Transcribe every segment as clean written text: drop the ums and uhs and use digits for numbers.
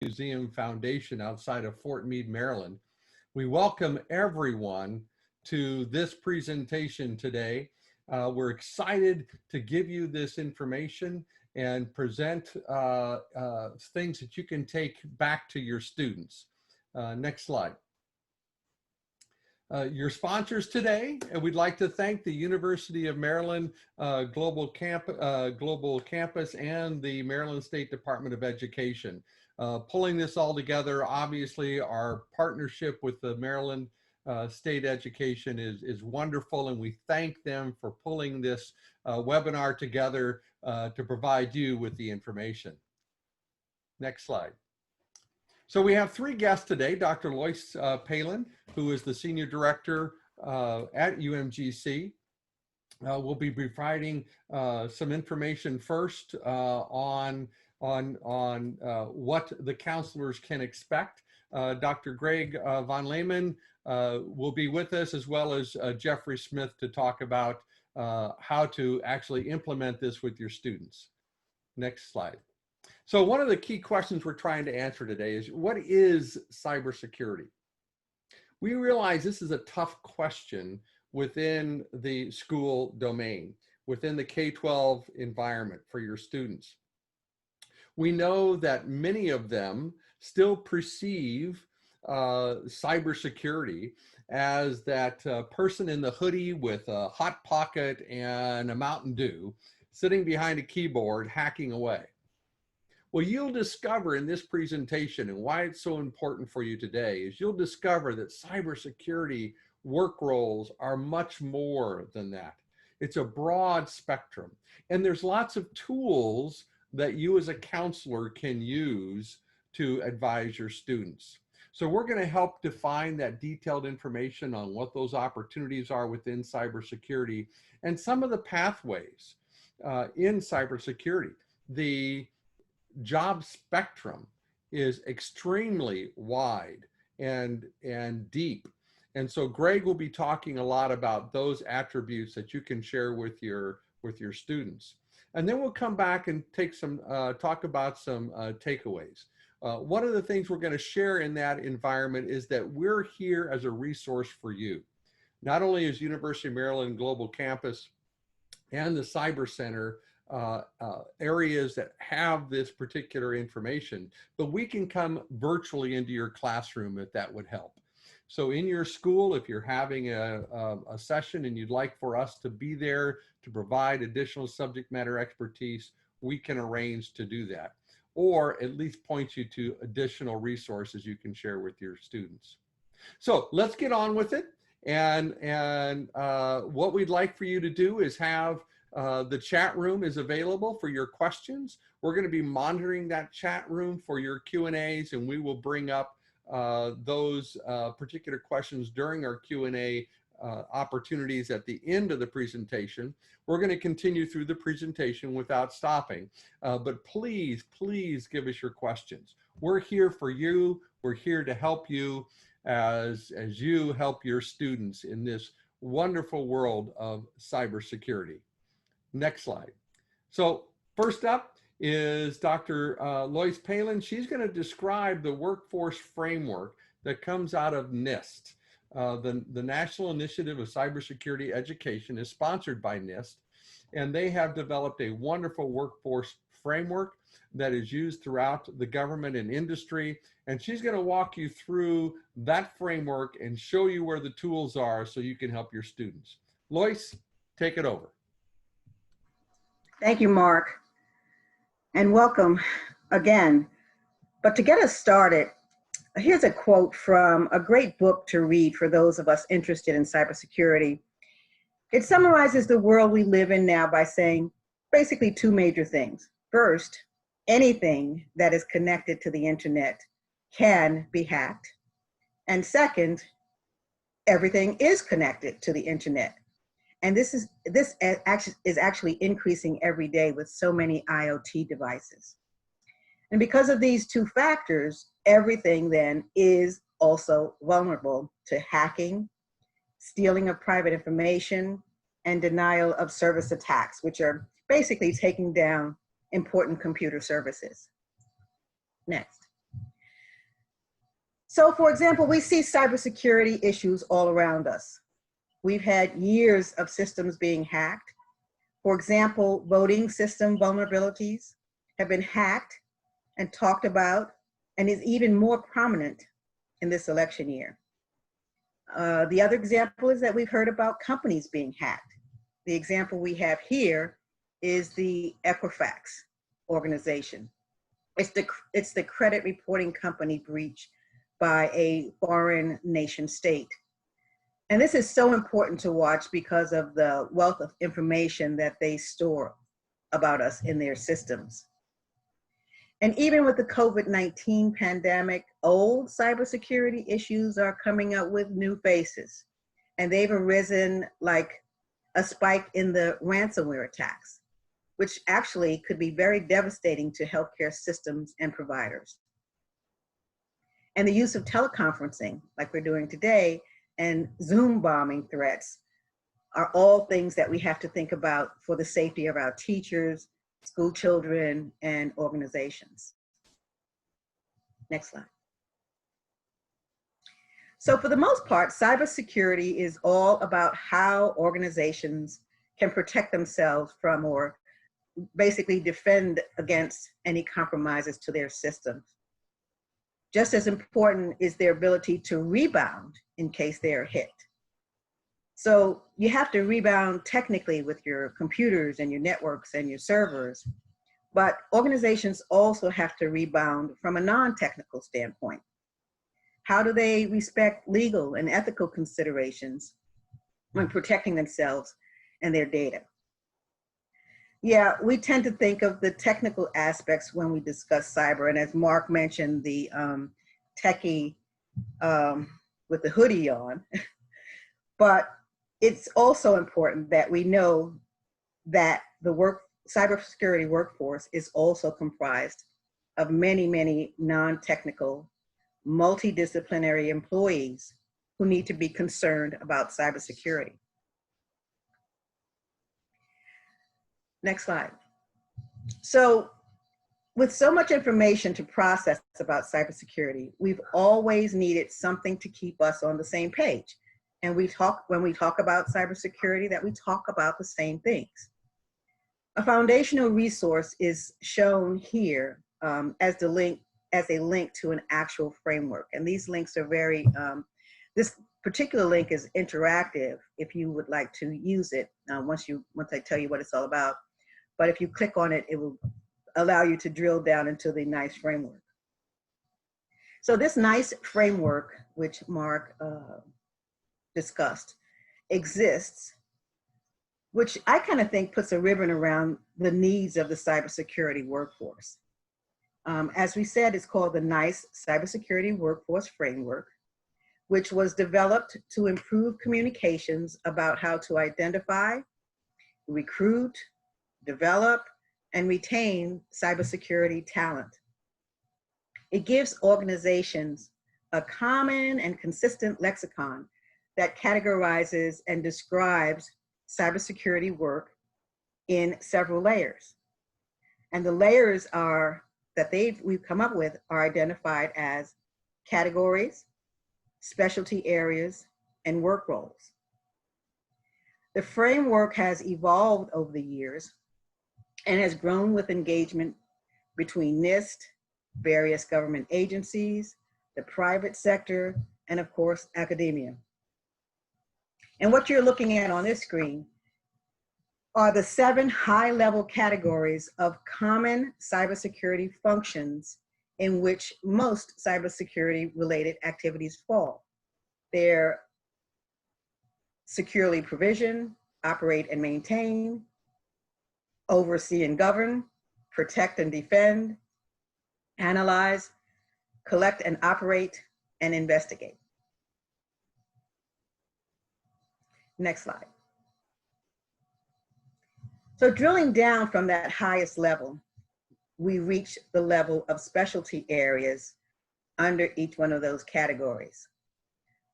Museum Foundation outside of Fort Meade, Maryland. We welcome everyone to this presentation today. We're excited to give you this information and present things that you can take back to your students. Next slide. Your sponsors today, and we'd like to thank the University of Maryland Global Campus and the Maryland State Department of Education. Pulling this all together, obviously our partnership with the Maryland State Education is wonderful, and we thank them for pulling this webinar together to provide you with the information. Next slide. So we have three guests today, Dr. Lois Palin, who is the Senior Director at UMGC. We'll be providing some information first on what the counselors can expect. Dr. Greg Von Lehman will be with us, as well as Jeffrey Smith, to talk about how to actually implement this with your students. Next slide. So one of the key questions we're trying to answer today is, what is cybersecurity? We realize this is a tough question within the school domain, within the K-12 environment for your students. We know that many of them still perceive cybersecurity as that person in the hoodie with a Hot Pocket and a Mountain Dew sitting behind a keyboard hacking away. Well, you'll discover in this presentation, and why it's so important for you today, is you'll discover that cybersecurity work roles are much more than that. It's a broad spectrum, and there's lots of tools that you as a counselor can use to advise your students. So we're going to help define that detailed information on what those opportunities are within cybersecurity and some of the pathways in cybersecurity. The job spectrum is extremely wide and deep. And so Greg will be talking a lot about those attributes that you can share with your students. And then we'll come back and take some talk about some takeaways. One of the things we're going to share in that environment is that we're here as a resource for you. Not only is University of Maryland Global Campus and the Cyber Center areas that have this particular information, but we can come virtually into your classroom if that would help. So in your school, if you're having a session and you'd like for us to be there to provide additional subject matter expertise, we can arrange to do that, or at least point you to additional resources you can share with your students. So let's get on with it. And what we'd like for you to do is have the chat room is available for your questions. We're going to be monitoring that chat room for your Q&As, and we will bring up those particular questions during our Q&A opportunities at the end of the presentation. We're going to continue through the presentation without stopping, but please give us your questions. We're here for you. We're here to help you as you help your students in this wonderful world of cybersecurity. Next slide. So first up is Dr. Lois Palin. She's going to describe the workforce framework that comes out of NIST. The National Initiative of Cybersecurity Education is sponsored by NIST, and they have developed a wonderful workforce framework that is used throughout the government and industry. And she's going to walk you through that framework and show you where the tools are so you can help your students. Lois, take it over. Thank you, Mark, and welcome again. But to get us started, here's a quote from a great book to read for those of us interested in cybersecurity. It summarizes the world we live in now by saying basically two major things. First, anything that is connected to the internet can be hacked. And second, everything is connected to the internet. And this is actually increasing every day with so many IoT devices. And because of these two factors, everything then is also vulnerable to hacking, stealing of private information, and denial of service attacks, which are basically taking down important computer services. Next. So for example, we see cybersecurity issues all around us. We've had years of systems being hacked. For example, voting system vulnerabilities have been hacked and talked about and is even more prominent in this election year. The other example is that we've heard about companies being hacked. The example we have here is the Equifax organization. It's the credit reporting company breach by a foreign nation state. And this is so important to watch because of the wealth of information that they store about us in their systems. And even with the COVID-19 pandemic, old cybersecurity issues are coming up with new faces. And they've arisen like a spike in the ransomware attacks, which actually could be very devastating to healthcare systems and providers. And the use of teleconferencing, like we're doing today, and Zoom bombing threats are all things that we have to think about for the safety of our teachers, school children, and organizations. Next slide. So for the most part, cybersecurity is all about how organizations can protect themselves from or basically defend against any compromises to their systems. Just as important is their ability to rebound in case they are hit. So you have to rebound technically with your computers and your networks and your servers, but organizations also have to rebound from a non-technical standpoint. How do they respect legal and ethical considerations when protecting themselves and their data? Yeah, we tend to think of the technical aspects when we discuss cyber, and as Mark mentioned, the techie with the hoodie on, but it's also important that we know that the cybersecurity workforce is also comprised of many, many non-technical, multidisciplinary employees who need to be concerned about cybersecurity. Next slide. So with so much information to process about cybersecurity, we've always needed something to keep us on the same page. And when we talk about cybersecurity, that we talk about the same things. A foundational resource is shown here as a link to an actual framework. And these links are very, this particular link is interactive if you would like to use it once I tell you what it's all about. But if you click on it, it will allow you to drill down into the NICE framework. So this NICE framework, which Mark discussed, exists, which I kind of think puts a ribbon around the needs of the cybersecurity workforce. As we said, it's called the NICE Cybersecurity Workforce Framework, which was developed to improve communications about how to identify, recruit, develop, and retain cybersecurity talent. It gives organizations a common and consistent lexicon that categorizes and describes cybersecurity work in several layers. And the layers that we've come up with are identified as categories, specialty areas, and work roles. The framework has evolved over the years and has grown with engagement between NIST, various government agencies, the private sector, and of course, academia. And what you're looking at on this screen are the 7 high-level categories of common cybersecurity functions in which most cybersecurity-related activities fall. They're securely provision, operate and maintain, oversee and govern, protect and defend, analyze, collect and operate, and investigate. Next slide. So drilling down from that highest level, we reach the level of specialty areas under each one of those categories.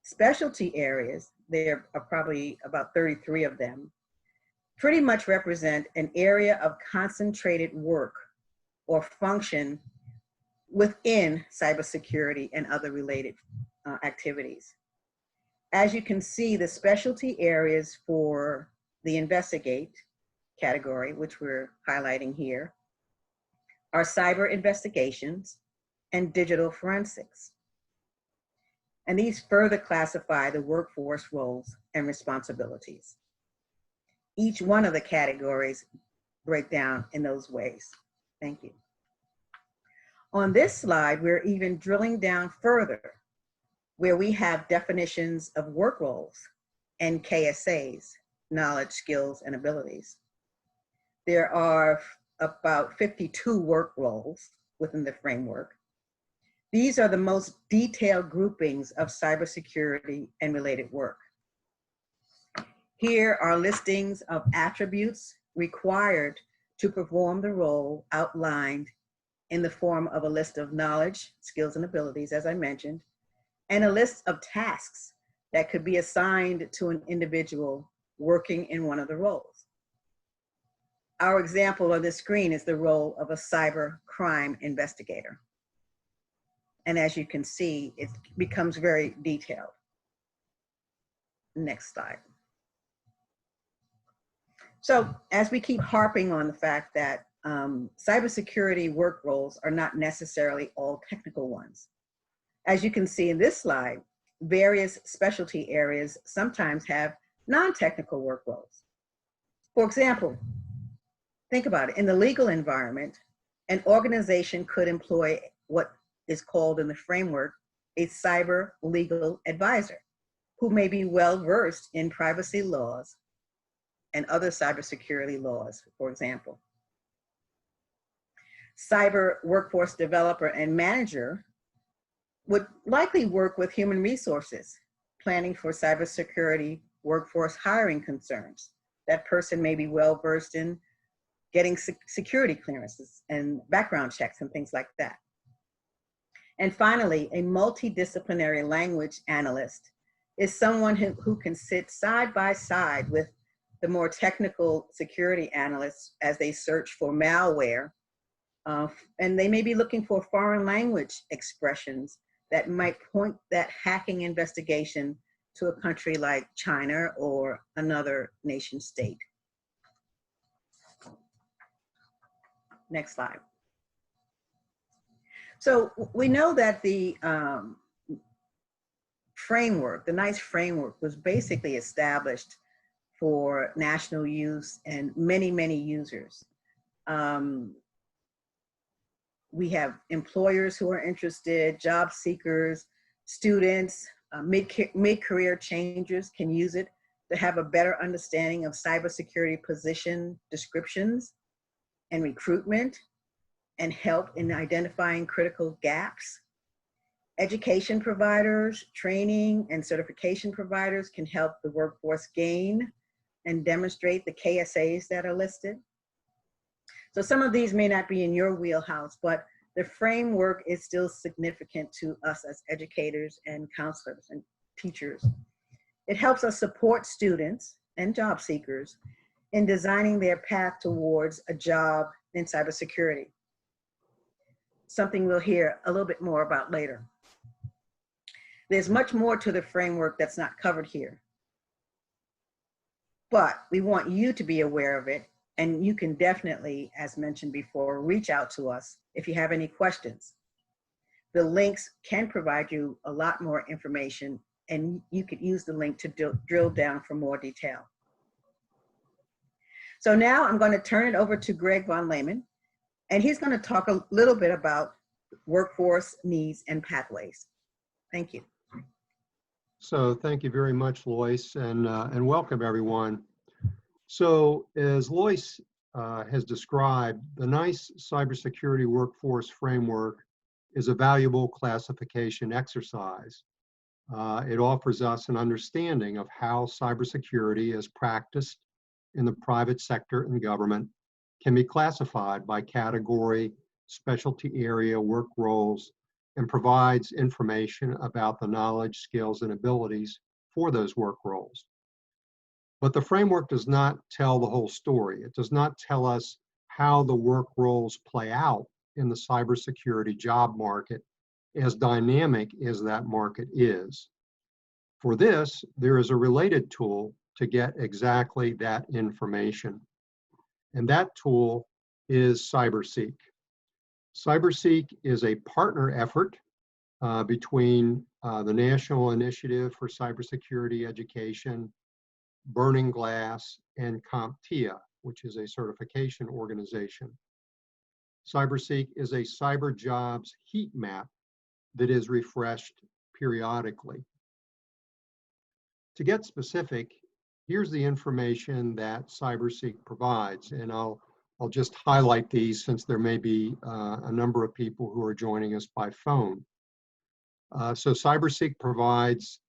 Specialty areas, there are probably about 33 of them, pretty much represent an area of concentrated work or function within cybersecurity and other related activities. As you can see, the specialty areas for the investigate category, which we're highlighting here, are cyber investigations and digital forensics. And these further classify the workforce roles and responsibilities. Each one of the categories break down in those ways. Thank you. On this slide, we're even drilling down further where we have definitions of work roles and KSAs, knowledge, skills, and abilities. There are about 52 work roles within the framework. These are the most detailed groupings of cybersecurity and related work. Here are listings of attributes required to perform the role outlined in the form of a list of knowledge, skills, and abilities, as I mentioned, and a list of tasks that could be assigned to an individual working in one of the roles. Our example on the screen is the role of a cyber crime investigator. And as you can see, it becomes very detailed. Next slide. So as we keep harping on the fact that cybersecurity work roles are not necessarily all technical ones. As you can see in this slide, various specialty areas sometimes have non-technical work roles. For example, think about it. In the legal environment, an organization could employ what is called in the framework a cyber legal advisor, who may be well versed in privacy laws and other cybersecurity laws, for example. Cyber workforce developer and manager would likely work with human resources, planning for cybersecurity workforce hiring concerns. That person may be well versed in getting security clearances and background checks and things like that. And finally, a multidisciplinary language analyst is someone who can sit side by side with the more technical security analysts as they search for malware. And they may be looking for foreign language expressions that might point that hacking investigation to a country like China or another nation state. Next slide. So we know that the framework, the NICE framework, was basically established for national use and many, many users. We have employers who are interested, job seekers, students, mid-career changers can use it to have a better understanding of cybersecurity position descriptions and recruitment, and help in identifying critical gaps. Education providers, training and certification providers can help the workforce gain and demonstrate the KSAs that are listed. So some of these may not be in your wheelhouse, but the framework is still significant to us as educators and counselors and teachers. It helps us support students and job seekers in designing their path towards a job in cybersecurity. Something we'll hear a little bit more about later. There's much more to the framework that's not covered here, but we want you to be aware of it, and you can definitely, as mentioned before, reach out to us if you have any questions. The links can provide you a lot more information, and you could use the link to drill down for more detail. So now I'm going to turn it over to Greg Von Lehman, and he's going to talk a little bit about workforce needs and pathways. Thank you. So thank you very much, Lois, and welcome everyone. So as Lois has described, the NICE Cybersecurity Workforce Framework is a valuable classification exercise. It offers us an understanding of how cybersecurity is practiced in the private sector and government, can be classified by category, specialty area, work roles, and provides information about the knowledge, skills, and abilities for those work roles. But the framework does not tell the whole story. It does not tell us how the work roles play out in the cybersecurity job market, as dynamic as that market is. For this, there is a related tool to get exactly that information. And that tool is Cyberseek. Cyberseek is a partner effort between the National Initiative for Cybersecurity Education, Burning Glass, and CompTIA, which is a certification organization. Cyberseek is a cyber jobs heat map that is refreshed periodically. To get specific, here's the information that Cyberseek provides, and I'll just highlight these since there may be a number of people who are joining us by phone. So Cyberseek provides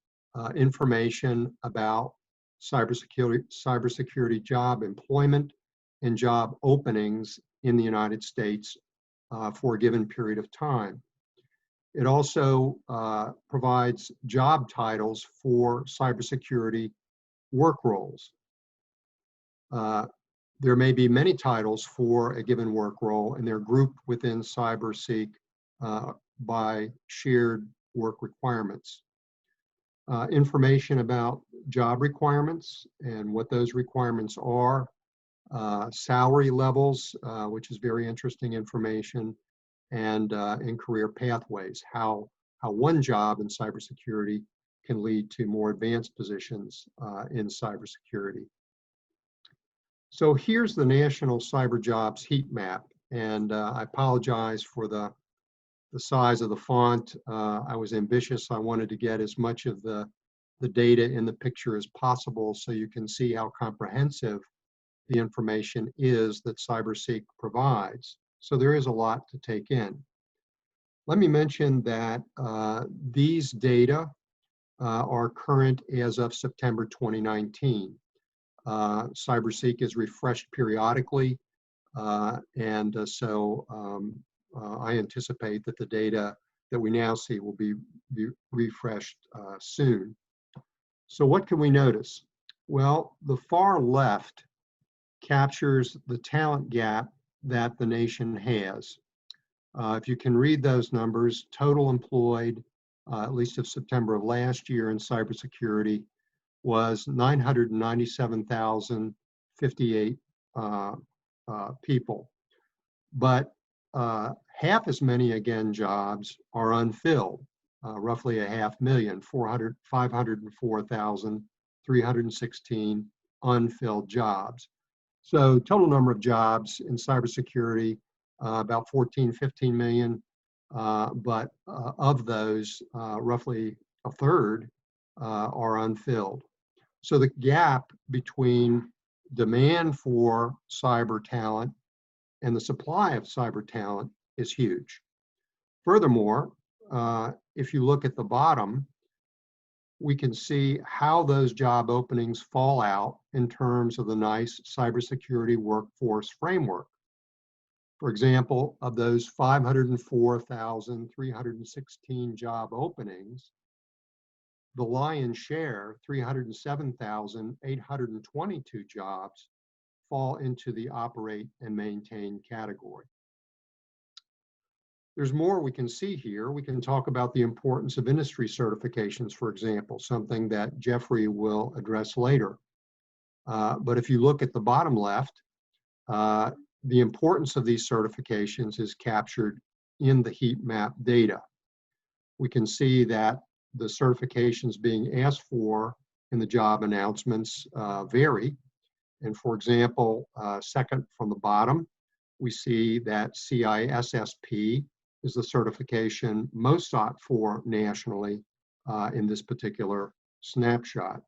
information about cybersecurity job employment and job openings in the United States for a given period of time. It also provides job titles for cybersecurity work roles. There may be many titles for a given work role, and they're grouped within Cyberseek by shared work requirements. Information about job requirements and what those requirements are, salary levels, which is very interesting information, and career pathways, how one job in cybersecurity can lead to more advanced positions in cybersecurity. So here's the National Cyber Jobs Heat Map, and I apologize for the size of the font. I was ambitious. I wanted to get as much of the data in the picture as possible so you can see how comprehensive the information is that Cyberseek provides. So there is a lot to take in. Let me mention that these data are current as of September 2019. Cyberseek is refreshed periodically, and so I anticipate that the data that we now see will be refreshed soon. So what can we notice? Well, the far left captures the talent gap that the nation has. If you can read those numbers, total employed, at least of September of last year in cybersecurity, was 997,058 people. But half as many, again, jobs are unfilled, roughly 500,000, 504,316 unfilled jobs. So total number of jobs in cybersecurity, about 15 million, but of those, roughly a third are unfilled. So the gap between demand for cyber talent and the supply of cyber talent is huge. Furthermore, if you look at the bottom, we can see how those job openings fall out in terms of the NICE cybersecurity workforce framework. For example, of those 504,316 job openings, the lion's share, 307,822 jobs, fall into the operate and maintain category. There's more we can see here. We can talk about the importance of industry certifications, for example, something that Jeffrey will address later. But if you look at the bottom left, the importance of these certifications is captured in the heat map data. We can see that the certifications being asked for in the job announcements vary. And for example, second from the bottom, we see that CISSP is the certification most sought for nationally in this particular snapshot.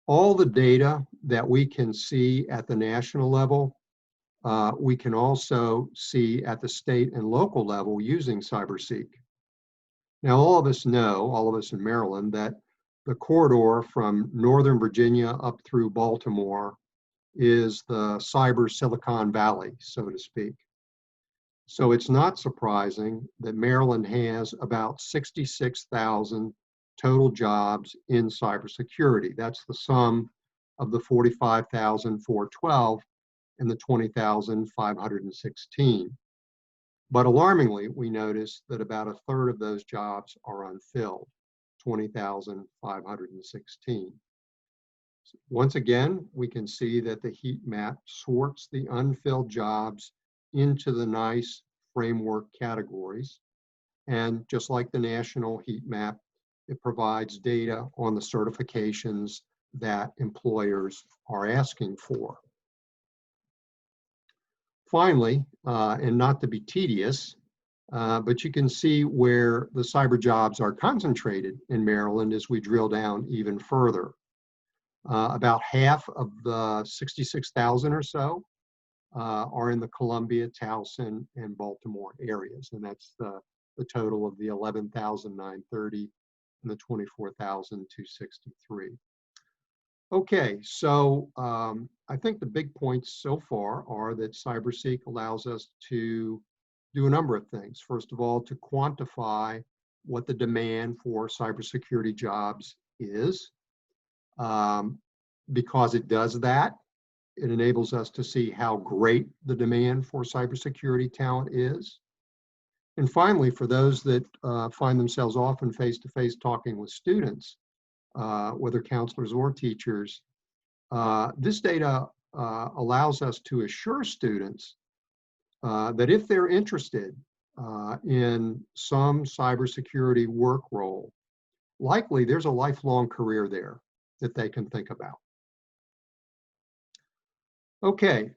All the data that we can see at the national level, we can also see at the state and local level using Cyberseek. Now, all of us know, all of us in Maryland, that the corridor from Northern Virginia up through Baltimore is the cyber Silicon Valley, so to speak. So it's not surprising that Maryland has about 66,000 total jobs in cybersecurity. That's the sum of the 45,412 and the 20,516. But alarmingly, we notice that about a third of those jobs are unfilled, 20,516. Once again, we can see that the heat map sorts the unfilled jobs into the NICE framework categories. And just like the national heat map, it provides data on the certifications that employers are asking for. Finally, and not to be tedious, but you can see where the cyber jobs are concentrated in Maryland as we drill down even further. About half of the 66,000 or so are in the Columbia, Towson, and Baltimore areas, and that's the total of the 11,930 and the 24,263. Okay, so I think the big points so far are that CyberSeek allows us to do a number of things. First of all, to quantify what the demand for cybersecurity jobs is. Because it does that, it enables us to see how great the demand for cybersecurity talent is. And finally, for those that find themselves often face-to-face talking with students, whether counselors or teachers, this data allows us to assure students that if they're interested in some cybersecurity work role, likely there's a lifelong career there that they can think about. Okay,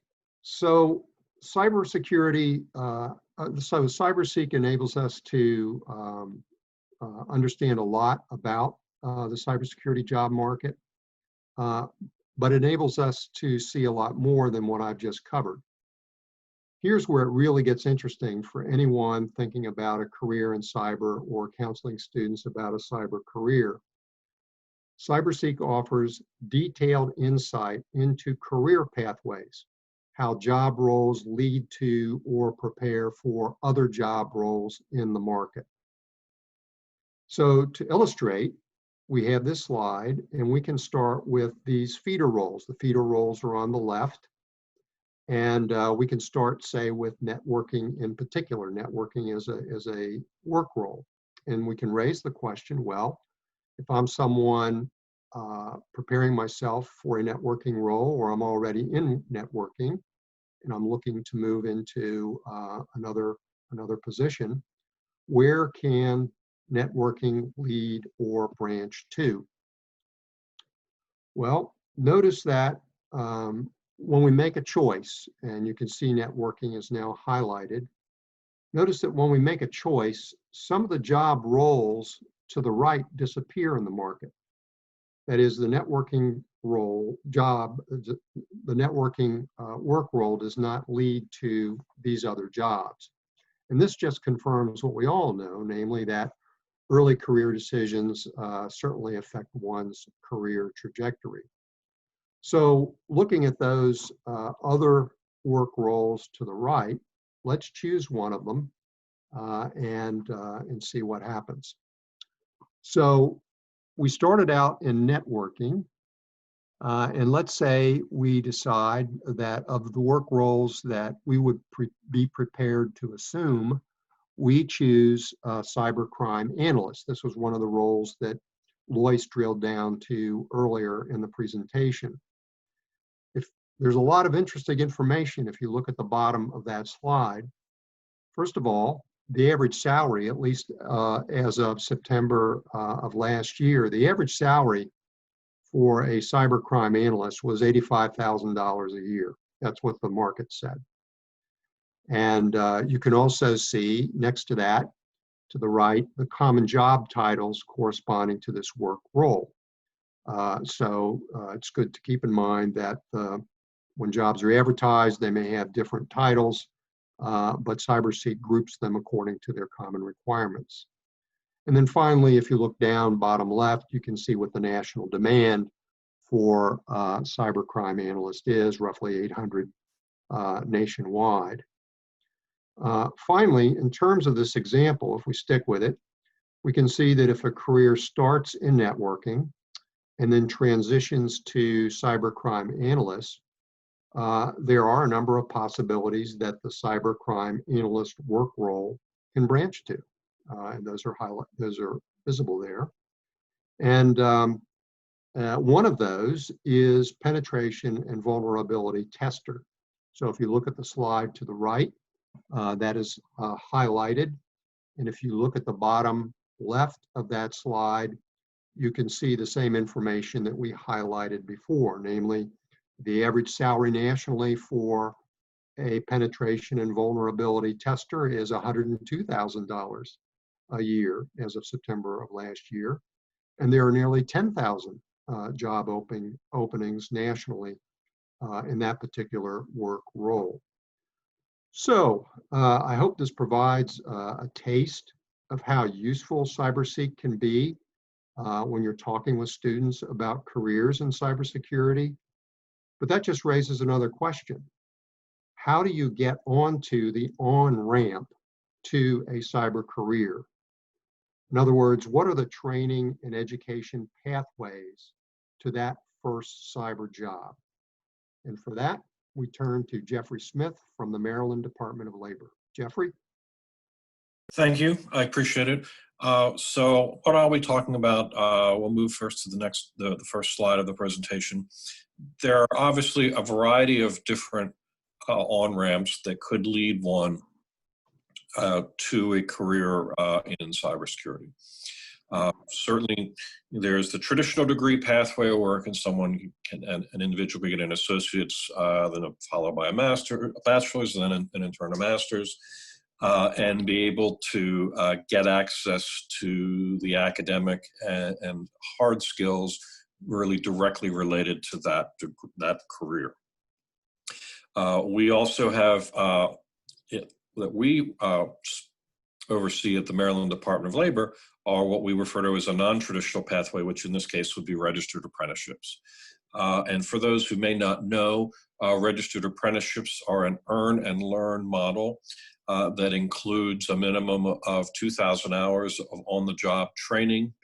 so cybersecurity, so CyberSeek enables us to understand a lot about the cybersecurity job market, but enables us to see a lot more than what I've just covered. Here's where it really gets interesting for anyone thinking about a career in cyber or counseling students about a cyber career. CyberSeek offers detailed insight into career pathways, how job roles lead to or prepare for other job roles in the market. So to illustrate, we have this slide, and we can start with these feeder roles. The feeder roles are on the left, and we can start, say, with networking in particular. Networking is a work role, and we can raise the question, well, if I'm someone preparing myself for a networking role, or I'm already in networking and I'm looking to move into another position, where can networking lead or branch to? Well, notice that when we make a choice, and you can see networking is now highlighted, notice that when we make a choice, some of the job roles to the right disappear in the market. That is, the networking role job, the networking work role does not lead to these other jobs. And this just confirms what we all know, namely that early career decisions certainly affect one's career trajectory. So looking at those other work roles to the right, let's choose one of them and see what happens. So we started out in networking, and let's say we decide that of the work roles that we would be prepared to assume, we choose cybercrime analyst. This was one of the roles that Lois drilled down to earlier in the presentation. If there's a lot of interesting information if you look at the bottom of that slide. First of all, the average salary, at least as of September of last year, the average salary for a cybercrime analyst was $85,000 a year. That's what the market said. And you can also see next to that, to the right, the common job titles corresponding to this work role. So it's good to keep in mind that when jobs are advertised, they may have different titles, but CyberSeek groups them according to their common requirements. And then finally, if you look down bottom left, you can see what the national demand for cybercrime analyst is, roughly 800 nationwide. Finally, in terms of this example, if we stick with it, we can see that if a career starts in networking and then transitions to cybercrime analyst, there are a number of possibilities that the cybercrime analyst work role can branch to, and those are visible there. And one of those is penetration and vulnerability tester. So if you look at the slide to the right, that is highlighted. And if you look at the bottom left of that slide, you can see the same information that we highlighted before, namely the average salary nationally for a penetration and vulnerability tester is $102,000 a year as of September of last year. And there are nearly 10,000 job openings nationally in that particular work role. So I hope this provides a taste of how useful CyberSeek can be when you're talking with students about careers in cybersecurity. But that just raises another question. How do you get onto the on-ramp to a cyber career? In other words, what are the training and education pathways to that first cyber job? And for that, we turn to Jeffrey Smith from the Maryland Department of Labor. Jeffrey? Thank you. I appreciate it. So what are we talking about? We'll move first to the first slide of the presentation. There are obviously a variety of different on-ramps that could lead one to a career in cybersecurity. Certainly, there's the traditional degree pathway of work, and an individual can get an associate's, then followed by a bachelor's, and then in turn a master's, and be able to get access to the academic and hard skills really directly related to that career. We also have that we oversee at the Maryland Department of Labor are what we refer to as a non-traditional pathway, which in this case would be registered apprenticeships. And for those who may not know, registered apprenticeships are an earn and learn model that includes a minimum of 2,000 hours of on-the-job training,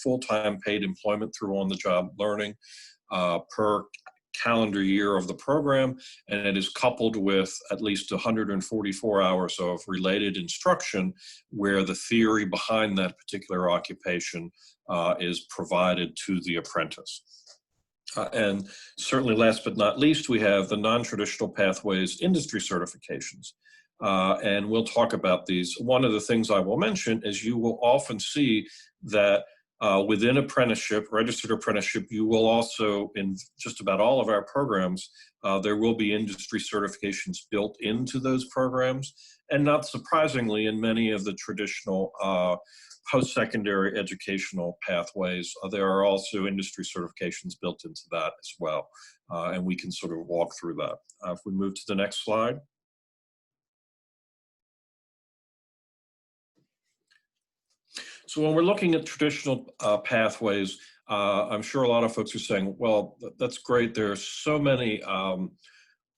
full-time paid employment through on-the-job learning per calendar year of the program, and it is coupled with at least 144 hours of related instruction where the theory behind that particular occupation is provided to the apprentice. And certainly last but not least, we have the non-traditional pathways industry certifications. And we'll talk about these. One of the things I will mention is you will often see that within apprenticeship, registered apprenticeship, you will also, in just about all of our programs, there will be industry certifications built into those programs. And not surprisingly, in many of the traditional post-secondary educational pathways, there are also industry certifications built into that as well. And we can sort of walk through that. If we move to the next slide. So when we're looking at traditional pathways, I'm sure a lot of folks are saying, well, that's great. There are so many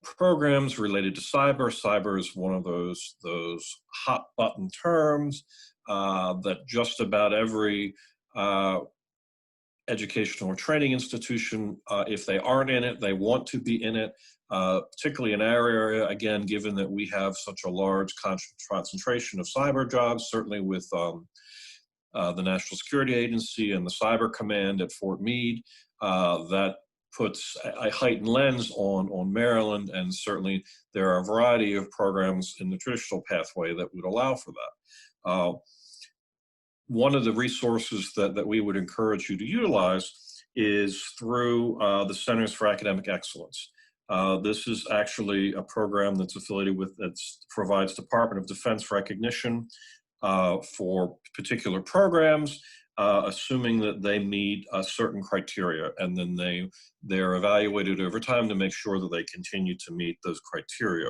programs related to cyber. Cyber is one of those hot button terms that just about every educational or training institution, if they aren't in it, they want to be in it, particularly in our area, again, given that we have such a large concentration of cyber jobs, certainly with the National Security Agency and the Cyber Command at Fort Meade. That puts a heightened lens on Maryland, and certainly there are a variety of programs in the traditional pathway that would allow for that. One of the resources that we would encourage you to utilize is through the Centers for Academic Excellence. This is actually a program that's affiliated with, that provides Department of Defense recognition for particular programs, assuming that they meet certain criteria, and then they're evaluated over time to make sure that they continue to meet those criteria.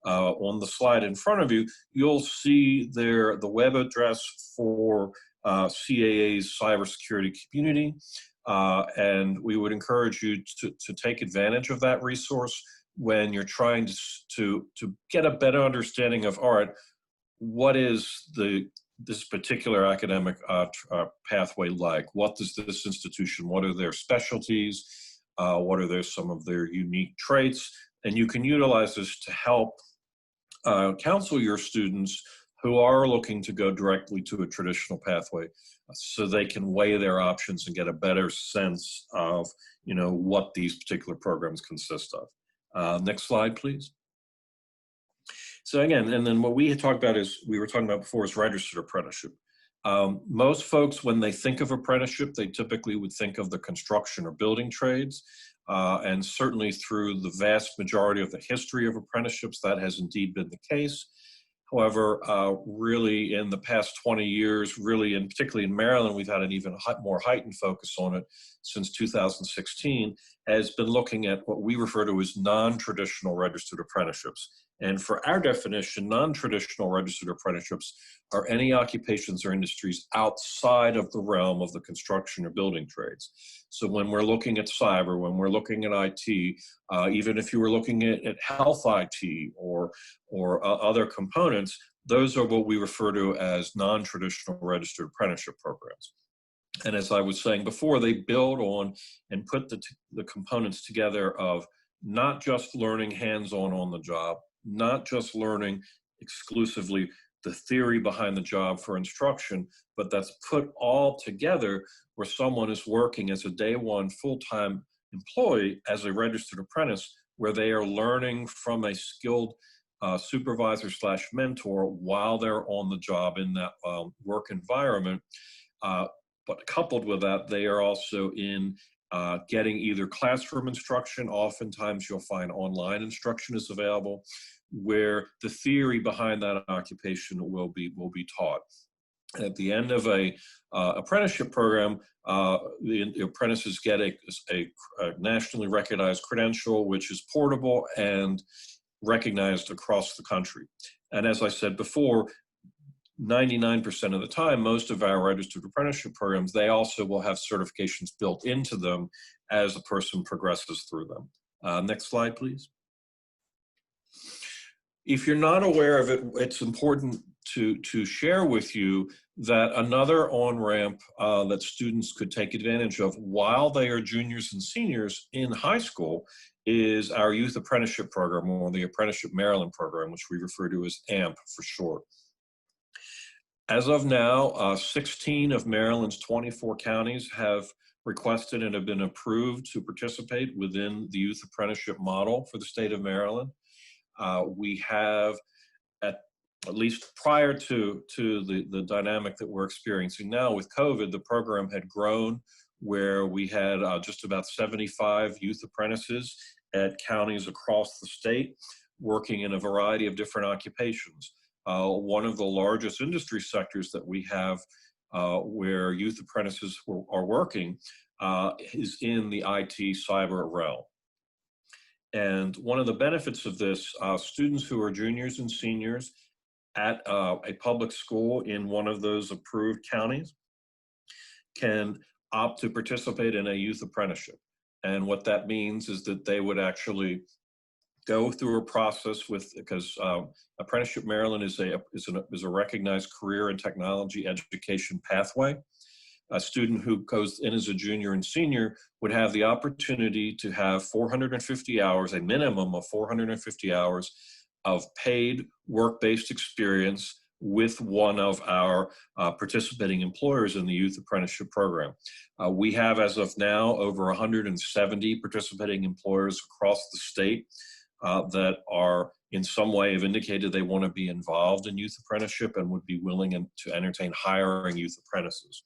On the slide in front of you, you'll see there the web address for CAA's cybersecurity community, and we would encourage you to take advantage of that resource when you're trying to get a better understanding of, all right, what is this particular academic pathway like? What does this institution, what are their specialties? What are some of their unique traits And you can utilize this to help counsel your students who are looking to go directly to a traditional pathway, so they can weigh their options and get a better sense of, what these particular programs consist of. Next slide, please. So again, and then what we had talked about we were talking about before is registered apprenticeship. Most folks, when they think of apprenticeship, they typically would think of the construction or building trades. And certainly through the vast majority of the history of apprenticeships, that has indeed been the case. However, really in the past 20 years, really, and particularly in Maryland, we've had an even more heightened focus on it since 2016, has been looking at what we refer to as non-traditional registered apprenticeships. And for our definition, non-traditional registered apprenticeships are any occupations or industries outside of the realm of the construction or building trades. So when we're looking at cyber, when we're looking at IT, even if you were looking at health IT or other components, those are what we refer to as non-traditional registered apprenticeship programs. And as I was saying before, they build on and put the components together of not just learning hands-on on the job, not just learning exclusively the theory behind the job for instruction, but that's put all together where someone is working as a day one full-time employee as a registered apprentice, where they are learning from a skilled supervisor / mentor while they're on the job in that work environment. But coupled with that, they are also in getting either classroom instruction. Oftentimes you'll find online instruction is available, where the theory behind that occupation will be taught. At the end of a apprenticeship program, the apprentices get a nationally recognized credential, which is portable and recognized across the country. And as I said before, 99% of the time, most of our registered apprenticeship programs, they also will have certifications built into them as a person progresses through them. Next slide, please. If you're not aware of it, it's important to share with you that another on-ramp that students could take advantage of while they are juniors and seniors in high school is our Youth Apprenticeship Program, or the Apprenticeship Maryland program, which we refer to as AMP for short. As of now, 16 of Maryland's 24 counties have requested and have been approved to participate within the youth apprenticeship model for the state of Maryland. We have, at least prior to the dynamic that we're experiencing now with COVID, the program had grown where we had just about 75 youth apprentices at counties across the state working in a variety of different occupations. One of the largest industry sectors that we have where youth apprentices are working is in the IT cyber realm. And one of the benefits of this, students who are juniors and seniors at a public school in one of those approved counties can opt to participate in a youth apprenticeship. And what that means is that they would actually go through a process because Apprenticeship Maryland is a recognized career and technology education pathway. A student who goes in as a junior and senior would have the opportunity to have 450 hours, a minimum of 450 hours of paid work-based experience with one of our participating employers in the youth apprenticeship program. We have, as of now, over 170 participating employers across the state that are in some way have indicated they want to be involved in youth apprenticeship and would be willing to entertain hiring youth apprentices.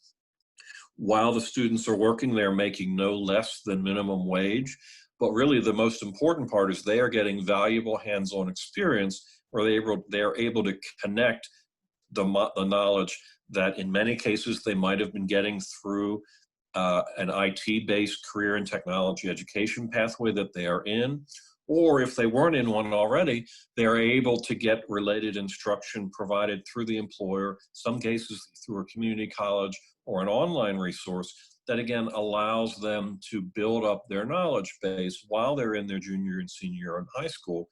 While the students are working, they're making no less than minimum wage. But really the most important part is they are getting valuable hands-on experience where they're able to connect the knowledge that in many cases they might have been getting through an IT-based career and technology education pathway that they are in. Or if they weren't in one already, they're able to get related instruction provided through the employer, some cases through a community college or an online resource that again allows them to build up their knowledge base while they're in their junior and senior year in high school,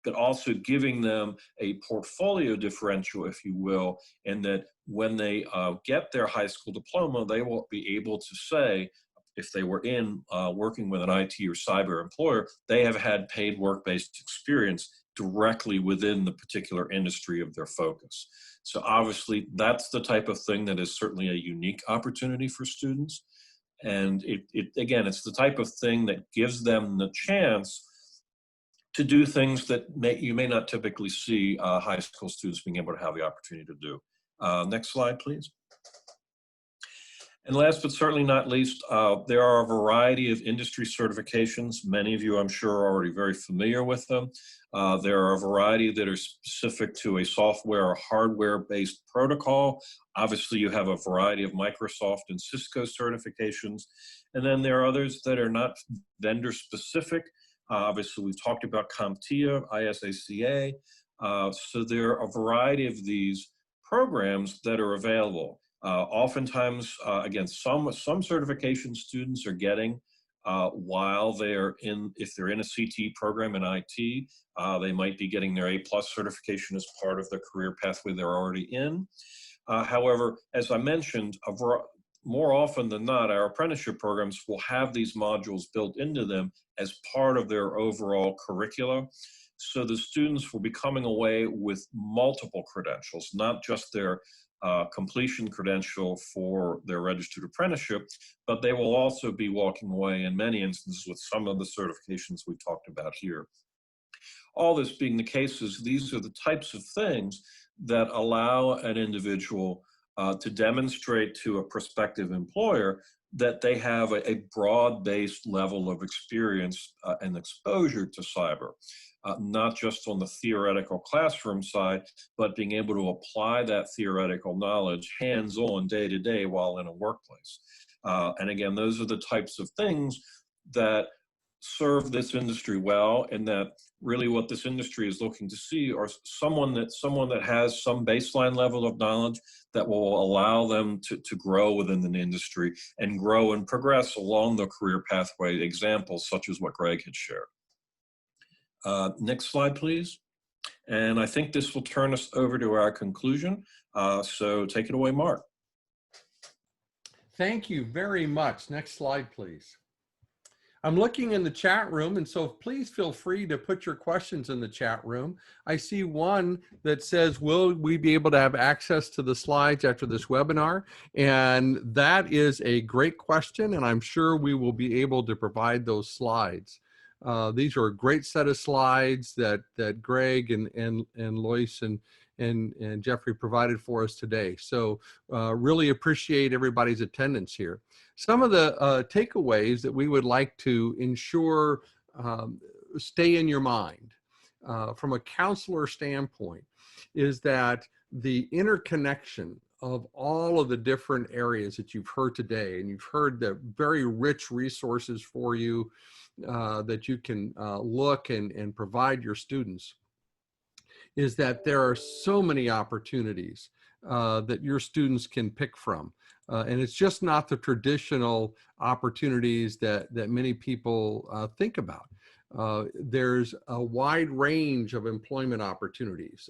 but also giving them a portfolio differential, if you will, in that when they get their high school diploma, they will be able to say, if they were in working with an IT or cyber employer, they have had paid work-based experience directly within the particular industry of their focus. So obviously that's the type of thing that is certainly a unique opportunity for students. And again, it's the type of thing that gives them the chance to do things that you may not typically see high school students being able to have the opportunity to do. Next slide, please. And last but certainly not least, there are a variety of industry certifications. Many of you, I'm sure, are already very familiar with them. There are a variety that are specific to a software or hardware-based protocol. Obviously, you have a variety of Microsoft and Cisco certifications. And then there are others that are not vendor-specific. Obviously, we've talked about CompTIA, ISACA. So there are a variety of these programs that are available. Oftentimes, again, some certification students are getting while they're if they're in a CT program in IT, they might be getting their A+ certification as part of the career pathway they're already in. However, as I mentioned, more often than not, our apprenticeship programs will have these modules built into them as part of their overall curricula. So the students will be coming away with multiple credentials, not just their completion credential for their registered apprenticeship, but they will also be walking away in many instances with some of the certifications we talked about here. All this being the case is these are the types of things that allow an individual to demonstrate to a prospective employer that they have a broad-based level of experience and exposure to cyber. Not just on the theoretical classroom side, but being able to apply that theoretical knowledge hands-on day-to-day while in a workplace. And again, those are the types of things that serve this industry well, and that really what this industry is looking to see are someone that has some baseline level of knowledge that will allow them to grow within the industry and grow and progress along the career pathway, examples such as what Greg had shared. Next slide, please. And I think this will turn us over to our conclusion. So take it away, Mark. Thank you very much. Next slide, please. I'm looking in the chat room, and so please feel free to put your questions in the chat room. I see one that says, will we be able to have access to the slides after this webinar? And that is a great question, and I'm sure we will be able to provide those slides. These are a great set of slides that Greg and Lois and Jeffrey provided for us today. So really appreciate everybody's attendance here. Some of the takeaways that we would like to ensure stay in your mind from a counselor standpoint is that the interconnection of all of the different areas that you've heard today, and you've heard the very rich resources for you that you can look and provide your students, is that there are so many opportunities that your students can pick from. And it's just not the traditional opportunities that many people think about. There's a wide range of employment opportunities.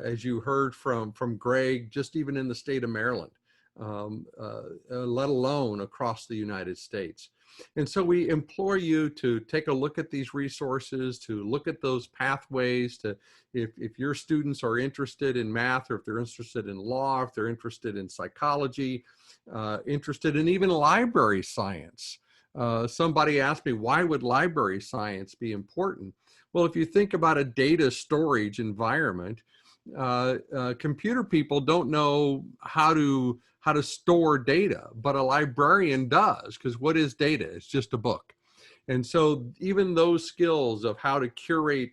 As you heard from Greg, just even in the state of Maryland, let alone across the United States. And so we implore you to take a look at these resources, to look at those pathways, to if your students are interested in math, or if they're interested in law, if they're interested in psychology, interested in even library science. Somebody asked me, why would library science be important? Well, if you think about a data storage environment, computer people don't know how to store data, but a librarian does, because what is data? It's just a book. And so even those skills of how to curate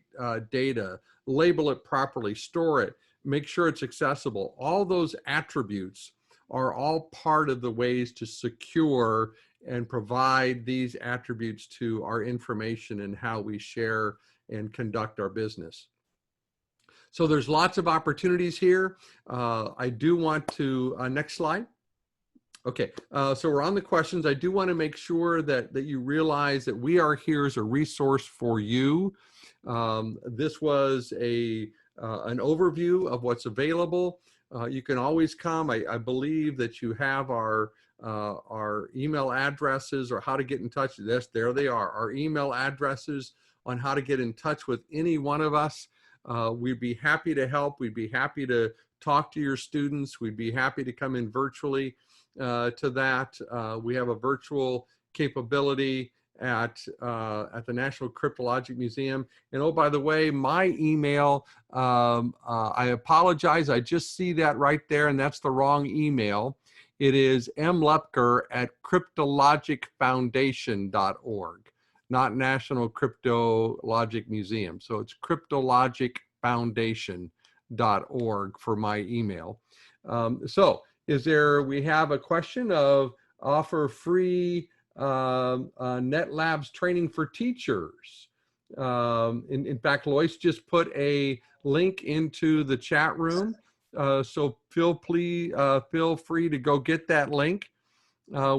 data, label it properly, store it, make sure it's accessible, all those attributes are all part of the ways to secure and provide these attributes to our information and how we share and conduct our business. So there's lots of opportunities here. I do want to, next slide. Okay, so we're on the questions. I do want to make sure that you realize that we are here as a resource for you. This was an overview of what's available. You can always come. I believe that you have our our email addresses or how to get in touch with us. There they are, our email addresses on how to get in touch with any one of us. We'd be happy to help. We'd be happy to talk to your students. We'd be happy to come in virtually to that. We have a virtual capability at the National Cryptologic Museum. And oh, by the way, my email, I apologize. I just see that right there, and that's the wrong email. It is mloepker@cryptologicfoundation.org, not National Cryptologic Museum. So it's cryptologicfoundation.org for my email. So we have a question of offer free Net Labs training for teachers. In fact, Lois just put a link into the chat room. So feel free to go get that link.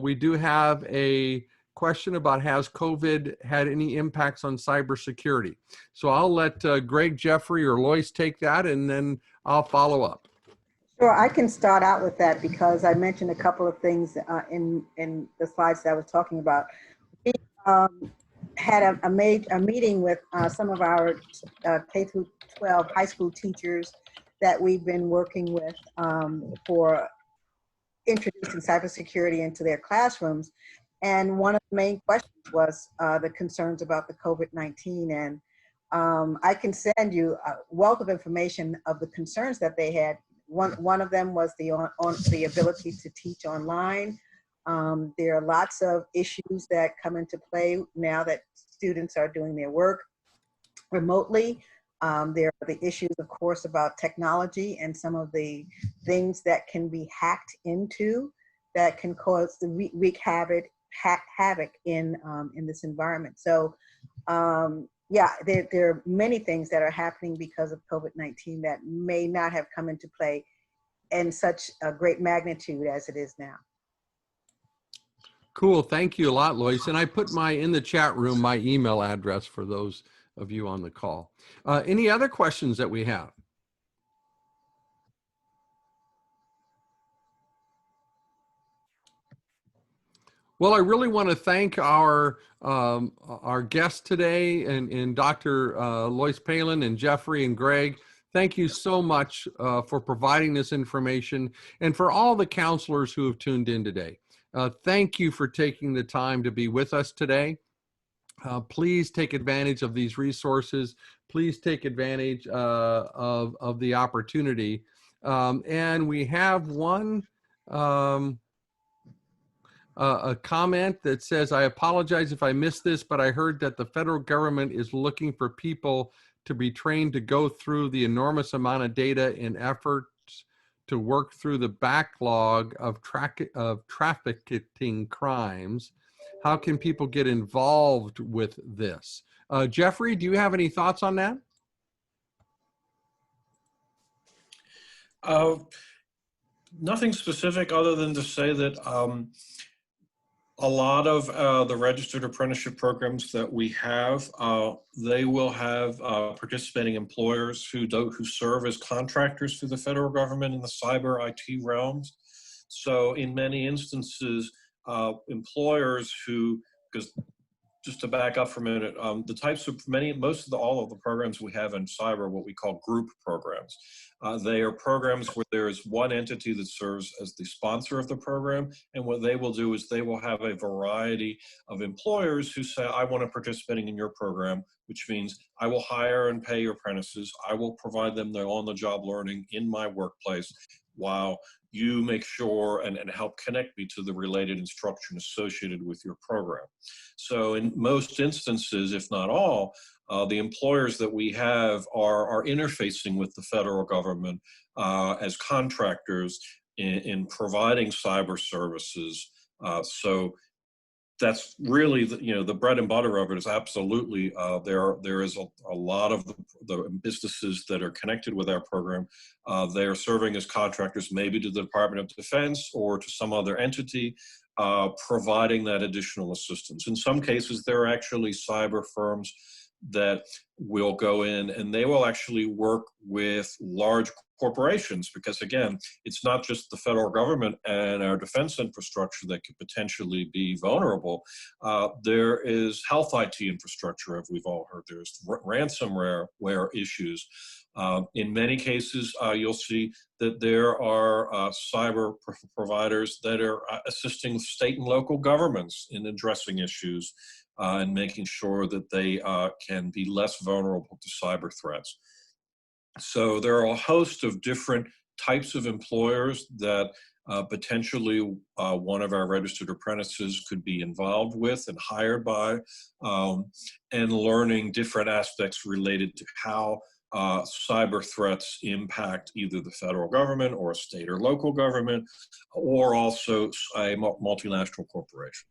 We do have a question about, has COVID had any impacts on cybersecurity? So I'll let Greg, Jeffrey, or Lois take that, and then I'll follow up. Sure, I can start out with that because I mentioned a couple of things in the slides that I was talking about. We had a meeting with some of our K through 12 high school teachers that we've been working with for introducing cybersecurity into their classrooms. And one of the main questions was the concerns about the COVID-19. And I can send you a wealth of information of the concerns that they had. One of them was the ability to teach online. There are lots of issues that come into play now that students are doing their work remotely. There are the issues, of course, about technology and some of the things that can be hacked into that can cause the wreak havoc in this environment. So yeah, there are many things that are happening because of COVID-19 that may not have come into play in such a great magnitude as it is now. Cool, thank you a lot, Lois. And I put in the chat room, my email address for those of you on the call. Any other questions that we have? Well, I really want to thank our guests today and Dr. Lois Palin and Jeffrey and Greg. Thank you so much for providing this information, and for all the counselors who have tuned in today. Thank you for taking the time to be with us today. Please take advantage of these resources. Please take advantage of the opportunity. And we have one a comment that says, I apologize if I missed this, but I heard that the federal government is looking for people to be trained to go through the enormous amount of data in efforts to work through the backlog of trafficking crimes. How can people get involved with this? Jeffrey, do you have any thoughts on that? Nothing specific other than to say that a lot of the registered apprenticeship programs that we have, they will have participating employers who serve as contractors for the federal government in the cyber IT realms. So in many instances, employers who, because just to back up for a minute, the types of all of the programs we have in cyber are what we call group programs. They are programs where there is one entity that serves as the sponsor of the program, and what they will do is they will have a variety of employers who say, I want to participate in your program, which means I will hire and pay your apprentices. I will provide them their on-the-job learning in my workplace while you make sure and help connect me to the related instruction associated with your program. So in most instances, if not all, the employers that we have are interfacing with the federal government as contractors in providing cyber services. So that's really the bread and butter of it. Is absolutely there is a lot of the businesses that are connected with our program. They are serving as contractors, maybe to the Department of Defense or to some other entity, providing that additional assistance. In some cases, there are actually cyber firms that will go in and they will actually work with large corporations, because again, it's not just the federal government and our defense infrastructure that could potentially be vulnerable. There is health IT infrastructure, as we've all heard. There's ransomware issues. In many cases, you'll see that there are cyber providers that are assisting state and local governments in addressing issues and making sure that they can be less vulnerable to cyber threats. So there are a host of different types of employers that potentially one of our registered apprentices could be involved with and hired by, and learning different aspects related to how cyber threats impact either the federal government or a state or local government, or also a multinational corporation.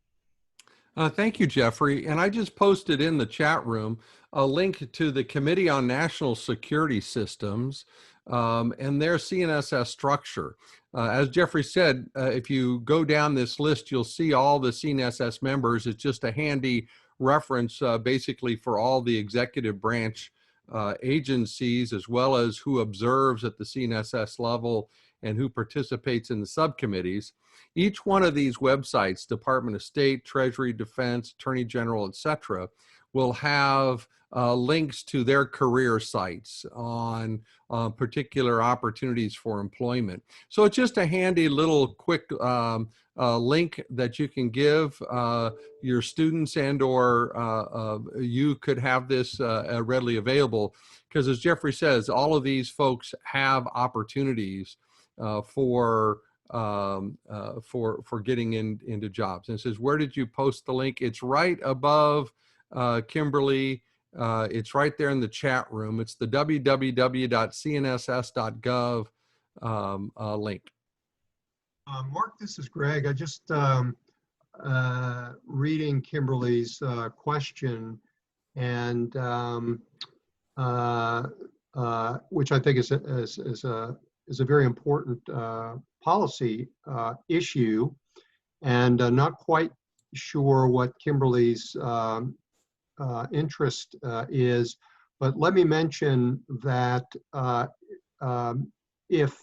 Thank you, Jeffrey. And I just posted in the chat room a link to the Committee on National Security Systems and their CNSS structure. As Jeffrey said, if you go down this list, you'll see all the CNSS members. It's just a handy reference basically for all the executive branch agencies, as well as who observes at the CNSS level and who participates in the subcommittees. Each one of these websites, Department of State, Treasury, Defense, Attorney General, etc., will have links to their career sites on particular opportunities for employment. So it's just a handy little quick link that you can give your students, and or you could have this readily available, because as Jeffrey says, all of these folks have opportunities for getting into jobs. And it says, where did you post the link? It's right above Kimberly. It's right there in the chat room. It's the www.cnss.gov link. Mark, this is Greg. I just reading Kimberly's question, and which I think is a very important policy issue, and not quite sure what Kimberly's interest is, but let me mention that if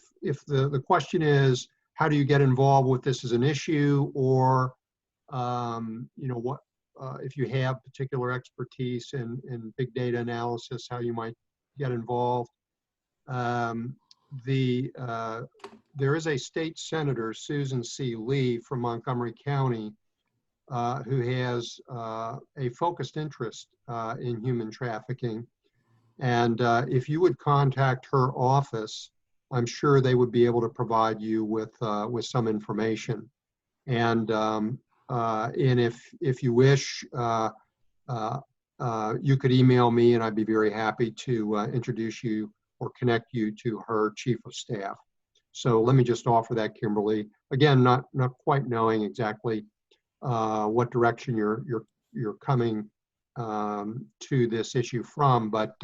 the question is, how do you get involved with this as an issue, or what if you have particular expertise in big data analysis, how you might get involved. There is a state senator, Susan C. Lee from Montgomery County, who has a focused interest in human trafficking. And if you would contact her office, I'm sure they would be able to provide you with some information. And if you wish, you could email me, and I'd be very happy to introduce you or connect you to her chief of staff. So let me just offer that, Kimberly. Again, not quite knowing exactly what direction you're coming to this issue from, but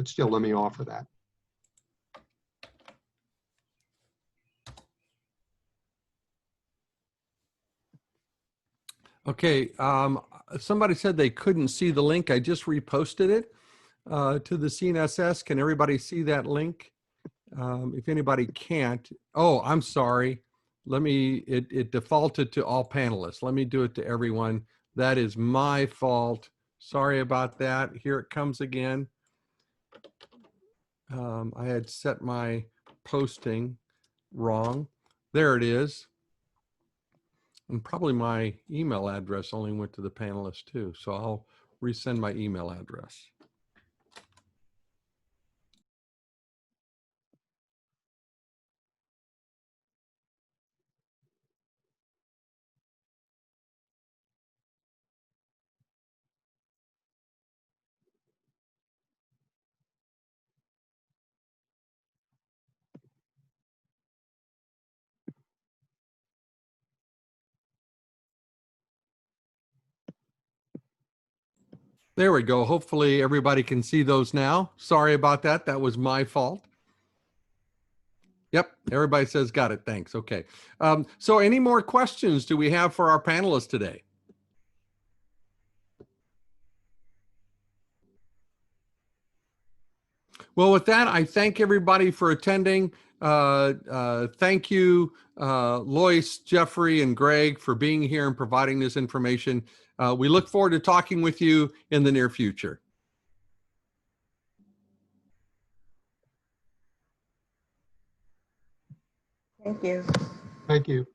still, let me offer that. Okay, somebody said they couldn't see the link. I just reposted it to the CNSS. Can everybody see that link? If anybody can't, oh, I'm sorry. It defaulted to all panelists. Let me do it to everyone. That is my fault. Sorry about that. Here it comes again. I had set my posting wrong. There it is. And probably my email address only went to the panelists too. So I'll resend my email address. There we go. Hopefully everybody can see those now. Sorry about that. That was my fault. Yep, everybody says got it. Thanks. Okay. So any more questions do we have for our panelists today? Well, Well, with that, I thank everybody for attending. Thank you, Lois, Jeffrey, and Greg for being here and providing this information. We look forward to talking with you in the near future. Thank you. Thank you.